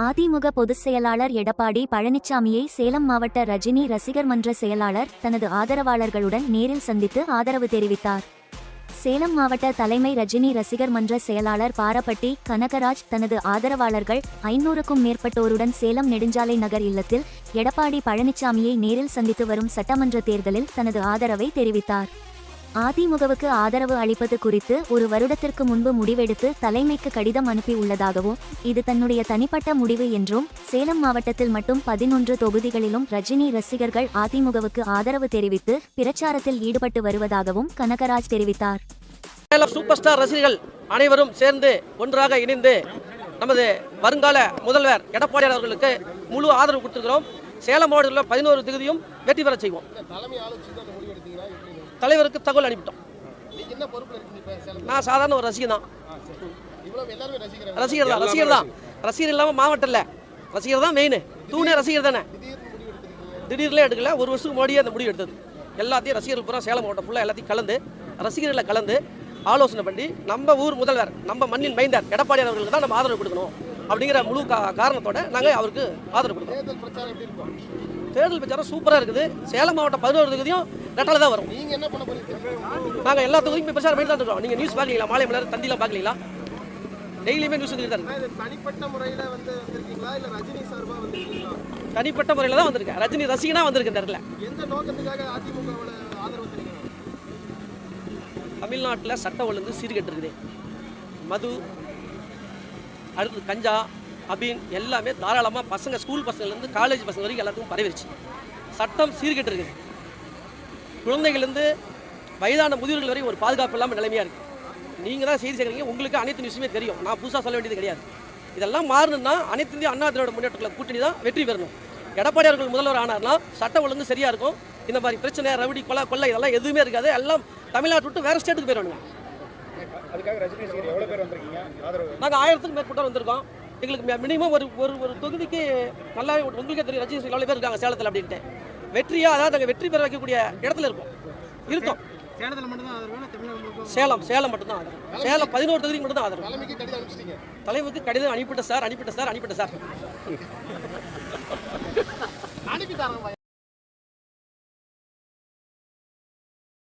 அதிமுக பொதுச் செயலாளர் எடப்பாடி பழனிசாமியை சேலம் மாவட்ட ரஜினி ரசிகர் மன்ற செயலாளர் தனது ஆதரவாளர்களுடன் நேரில் சந்தித்து ஆதரவு தெரிவித்தார். சேலம் மாவட்ட தலைமை ரஜினி ரசிகர் மன்ற செயலாளர் பாரப்பட்டி கனகராஜ் தனது ஆதரவாளர்கள் 500க்கும் மேற்பட்டோருடன் சேலம் நெடுஞ்சாலை நகர் இல்லத்தில் எடப்பாடி பழனிசாமியை நேரில் சந்தித்து வரும் சட்டமன்ற தேர்தலில் தனது ஆதரவை தெரிவித்தார். அதிமுகவுக்கு ஆதரவு அளிப்பது குறித்து ஒரு வருடத்திற்கு முன்பு முடிவெடுத்து தலைமைக்கு கடிதம் அனுப்பி உள்ளதாகவும், இது தன்னுடைய தனிப்பட்ட முடிவு என்றும், சேலம் மாவட்டத்தில் மட்டும் 11 தொகுதிகளிலும் ரஜினி ரசிகர்கள் அதிமுகவுக்கு ஆதரவு தெரிவித்து பிரச்சாரத்தில் ஈடுபட்டு வருவதாகவும் கனகராஜ் தெரிவித்தார். சூப்பர் ஸ்டார் ரசிகர்கள் அனைவரும் சேர்ந்து ஒன்றாக இணைந்து நமது வருங்கால முதல்வர் எடப்பாடி அவர்களுக்கு முழு ஆதரவு கொடுத்திருக்கிறோம். சேலம் மாவட்டத்தில் 11 தொகுதியும் வெற்றி பெற செய்வோம். தலைவருக்கு தகவல் அனுப்பிட்டோம். நான் சாதாரண ஒரு ரசிகர் தான். ரசிகர் இல்லாமல் மாவட்டம் இல்லை, ரசிகர் தான் மெயின். தூணே ரசிகர் தானே. திடீர்ல எடுக்கல, ஒரு வருஷம் மோடியே அந்த முடிவு எடுத்தது. எல்லாத்தையும் ரசிகர்கள் பூரா சேலம் மாவட்டம் ஃபுல்லாக எல்லாத்தையும் கலந்து ரசிகர்களை கலந்து ஆலோசனை பண்ணி நம்ம ஊர் முதல்வர், நம்ம மண்ணின் மைந்தர் எடப்பாடி அவர்களுக்கு தான் நம்ம ஆதரவு கொடுக்கணும் அப்படிங்கிற முழு காரணத்தோட நாங்கள் அவருக்கு ஆதரவு கொடுக்கணும். தேர்தல் பிரச்சாரம் சூப்பராக இருக்குது. சேலம் மாவட்டம் 11 தொகுதியும் ரெட்டால தான் வரும். நாங்கள் எல்லா தொகுதியும் பிரச்சாரம் பண்ணி தான் இருக்கோம். நீங்கள் நியூஸ் பார்க்கலீங்களா? மாலை மலர் தந்திலாம் பார்க்கலீங்களா? டெய்லியுமே நியூஸ் வந்துட்டு தான் இருக்கு. தனிப்பட்ட முறையில் வந்திருக்கீங்களா இல்லை ரஜினி சார்பாக வந்திருக்கீங்களா? தனிப்பட்ட முறையில் தான் வந்திருக்கேன். ரஜினி ரசிகனா வந்திருக்கு. இந்த இடத்துல எந்த நோக்கத்துக்காக அதிமுகவோட ஆதரவு தெரிவிக்கணும்? தமிழ்நாட்டில் சட்ட ஒழுங்கு சீர்கெட்டு இருக்குது. மது, அடுத்து கஞ்சா, அபின் எல்லாமே தாராளமாக பசங்க, ஸ்கூல் பசங்கள்லேருந்து காலேஜ் பசங்க வரைக்கும் எல்லாத்துக்கும் பரவிடுச்சு. சட்டம் சீர்கெட்டு இருக்குது. குழந்தைகள்லேருந்து வயதான முதியோர்கள் வரைக்கும் ஒரு பாதுகாப்பு இல்லாமல் நிலைமையாக இருக்குது. நீங்கள் தான் செய்தி சேர்க்குறீங்க, உங்களுக்கு அனைத்து நியூஸுமே தெரியும். நான் புதுசாக சொல்ல வேண்டியது கிடையாது. இதெல்லாம் மாறணும்னா அனைத்து இந்திய அண்ணா திராவிட முன்னேற்ற கூட்டணி தான் வெற்றி பெறணும். எடப்பாடி அவர்கள் முதல்வர் ஆனார்னா சட்டம் ஒழுங்கு சரியாக இருக்கும். இந்த மாதிரி பிரச்சனை, ரவுடி, கொலை இதெல்லாம் எதுவுமே இருக்காது. எல்லாம் தமிழ்நாட்டு விட்டு வேறு ஸ்டேட்டுக்கு போயிடணுங்க. நாங்கள் 1000க்கும் மேற்பட்டோர் வந்திருக்கோம். எங்களுக்கு மினிமம் ஒரு தொகுதிக்கு நல்லா உங்களுக்கே தெரியும், ரஜினி எவ்வளோ பேர் இருக்காங்க சேலத்தில் அப்படின்ட்டு. வெற்றியாக, அதாவது நாங்கள் வெற்றி பெற வைக்கக்கூடிய இடத்துல இருக்கோம். சேலம் மட்டும்தான் ஆதரவு. சேலம் 11 தொகுதிக்கு மட்டும் தான் ஆதரவு. தலைவருக்கு கடிதம் அனுப்பிட்ட சார்.